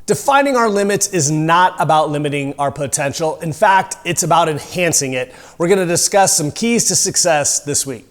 Defining our limits is not about limiting our potential. In fact, it's about enhancing it. We're going to discuss some keys to success this week.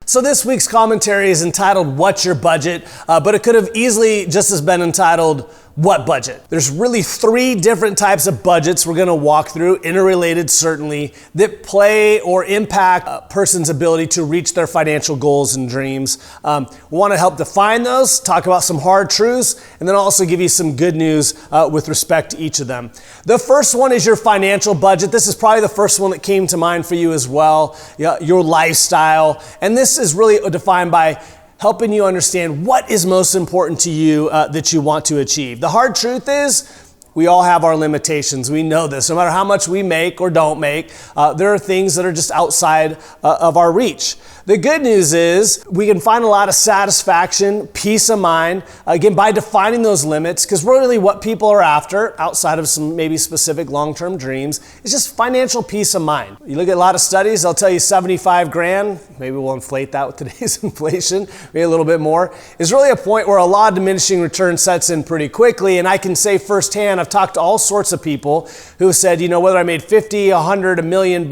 So this week's commentary is entitled, What's Your Budget? But it could have easily just as been entitled, What Budget? There's really three different types of budgets we're going to walk through, interrelated certainly, that play or impact a person's ability to reach their financial goals and dreams. We want to help define those, talk about some hard truths, and then also give you some good news with respect to each of them. The first one is your financial budget. This is probably the first one that came to mind for you as well, your lifestyle. And this is really defined by helping you understand what is most important to you that you want to achieve. The hard truth is, we all have our limitations. We know this. No matter how much we make or don't make, there are things that are just outside of our reach. The good news is we can find a lot of satisfaction, peace of mind, again, by defining those limits, because really what people are after, outside of some maybe specific long-term dreams, is just financial peace of mind. You look at a lot of studies, they'll tell you 75 grand, maybe we'll inflate that with today's inflation, maybe a little bit more, is really a point where a law of diminishing return sets in pretty quickly. And I can say firsthand, I've talked to all sorts of people who said, whether I made 50, 100, $1 million,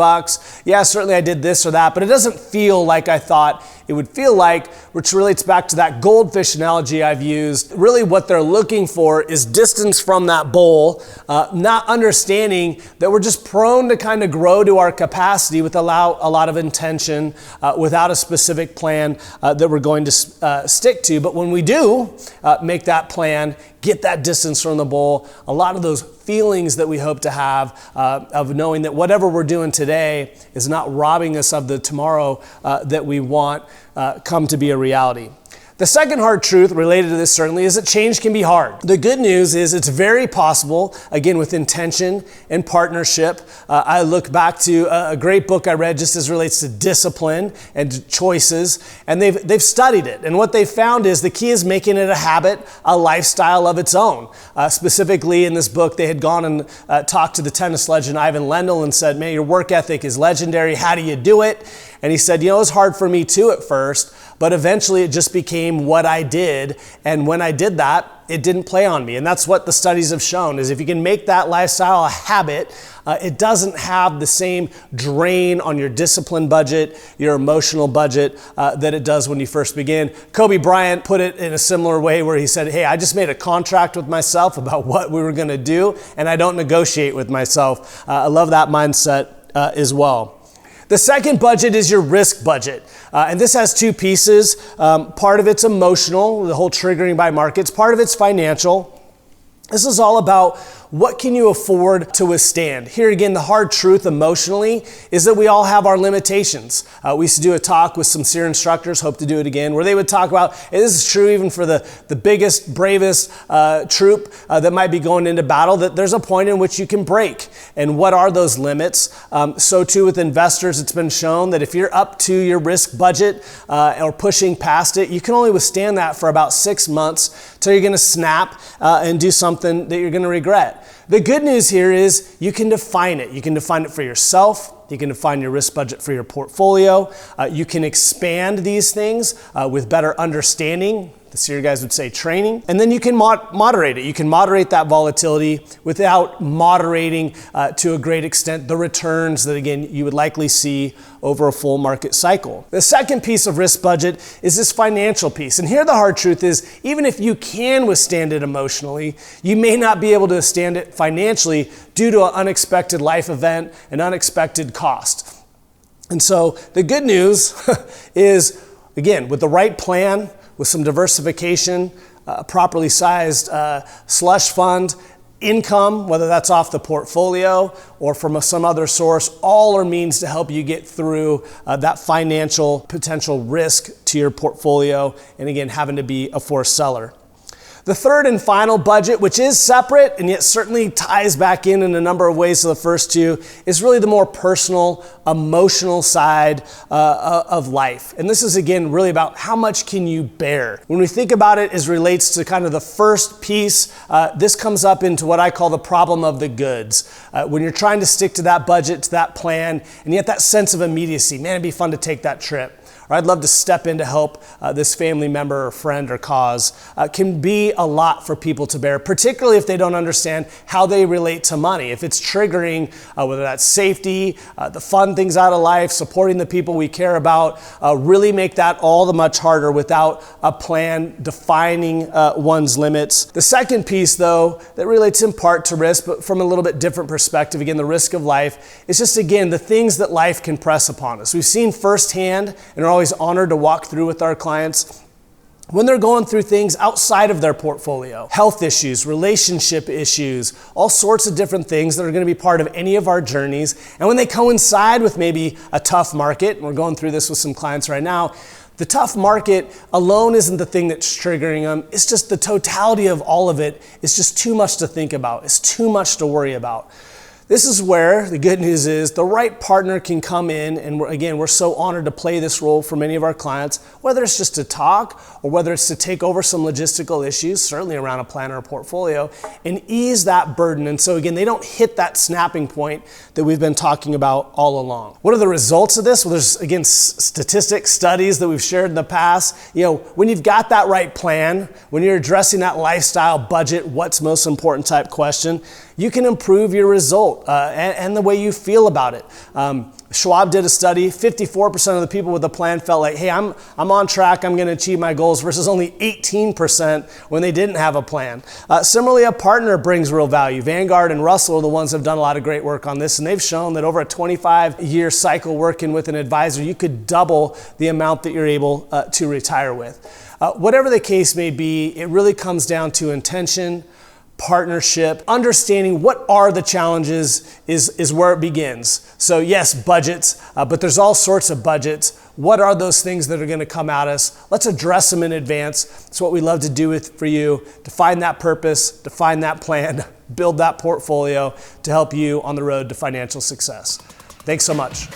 yeah, certainly I did this or that, but it doesn't feel like I thought it would feel like, which relates back to that goldfish analogy I've used. Really what they're looking for is distance from that bowl, not understanding that we're just prone to kind of grow to our capacity with a lot of intention, without a specific plan that we're going to stick to. But when we do make that plan, get that distance from the bowl, a lot of those feelings that we hope to have of knowing that whatever we're doing today is not robbing us of the tomorrow that we want come to be a reality. The second hard truth related to this certainly is that change can be hard. The good news is it's very possible, again, with intention and partnership. I look back to a great book I read just as relates to discipline and choices, and they've studied it. And what they found is the key is making it a habit, a lifestyle of its own. Specifically in this book, they had gone and talked to the tennis legend Ivan Lendl and said, man, your work ethic is legendary. How do you do it? And he said, it was hard for me too at first, but eventually it just became what I did. And when I did that, it didn't play on me. And that's what the studies have shown, is if you can make that lifestyle a habit, it doesn't have the same drain on your discipline budget, your emotional budget, that it does when you first begin. Kobe Bryant put it in a similar way where he said, hey, I just made a contract with myself about what we were going to do, and I don't negotiate with myself. I love that mindset as well. The second budget is your risk budget. And this has two pieces. Part of it's emotional, the whole triggering by markets. Part of it's financial. This is all about what can you afford to withstand. Here again, the hard truth emotionally is that we all have our limitations. We used to do a talk with some SEER instructors, hope to do it again, where they would talk about, and this is true even for the biggest, bravest troop that might be going into battle, that there's a point in which you can break. And what are those limits? So too with investors, it's been shown that if you're up to your risk budget or pushing past it, you can only withstand that for about 6 months till you're going to snap and do something that you're going to regret. The good news here is you can define it. You can define it for yourself. You can define your risk budget for your portfolio. You can expand these things with better understanding. The SEER guys would say training. And then you can moderate it. You can moderate that volatility without moderating to a great extent the returns that, again, you would likely see over a full market cycle. The second piece of risk budget is this financial piece. And here the hard truth is, even if you can withstand it emotionally, you may not be able to withstand it financially due to an unexpected life event, an unexpected cost. And so the good news is, again, with the right plan, with some diversification, properly sized slush fund, income, whether that's off the portfolio or from some other source, all are means to help you get through that financial potential risk to your portfolio, and again, having to be a forced seller. The third and final budget, which is separate and yet certainly ties back in a number of ways to the first two, is really the more personal, emotional side of life. And this is, again, really about how much can you bear. When we think about it as relates to kind of the first piece, this comes up into what I call the problem of the goods. When you're trying to stick to that budget, to that plan, and yet that sense of immediacy, man, it'd be fun to take that trip. or I'd love to step in to help this family member or friend or cause, can be a lot for people to bear, particularly if they don't understand how they relate to money. If it's triggering, whether that's safety, the fun things out of life, supporting the people we care about, really make that all the much harder without a plan defining one's limits. The second piece, though, that relates in part to risk, but from a little bit different perspective, again, the risk of life, is just, again, the things that life can press upon us. We've seen firsthand, and are always honored to walk through with our clients, when they're going through things outside of their portfolio, health issues, relationship issues, all sorts of different things that are going to be part of any of our journeys. And when they coincide with maybe a tough market, and we're going through this with some clients right now, the tough market alone isn't the thing that's triggering them. It's just the totality of all of it is just too much to think about. It's too much to worry about. This is where the good news is the right partner can come in, and we're so honored to play this role for many of our clients, whether it's just to talk or whether it's to take over some logistical issues, certainly around a plan or a portfolio, and ease that burden. And so again, they don't hit that snapping point that we've been talking about all along. What are the results of this? Well, there's again statistics, studies that we've shared in the past. When you've got that right plan, when you're addressing that lifestyle budget, what's most important type question, you can improve your result and the way you feel about it. Schwab did a study, 54% of the people with a plan felt like, hey, I'm on track, I'm gonna achieve my goals, versus only 18% when they didn't have a plan. Similarly, a partner brings real value. Vanguard and Russell are the ones that have done a lot of great work on this, and they've shown that over a 25-year cycle working with an advisor, you could double the amount that you're able to retire with. Whatever the case may be, it really comes down to intention, partnership, understanding what are the challenges is where it begins. So yes, budgets, but there's all sorts of budgets. What are those things that are going to come at us? Let's address them in advance. It's what we love to do for you, define that purpose, define that plan, build that portfolio to help you on the road to financial success. Thanks so much.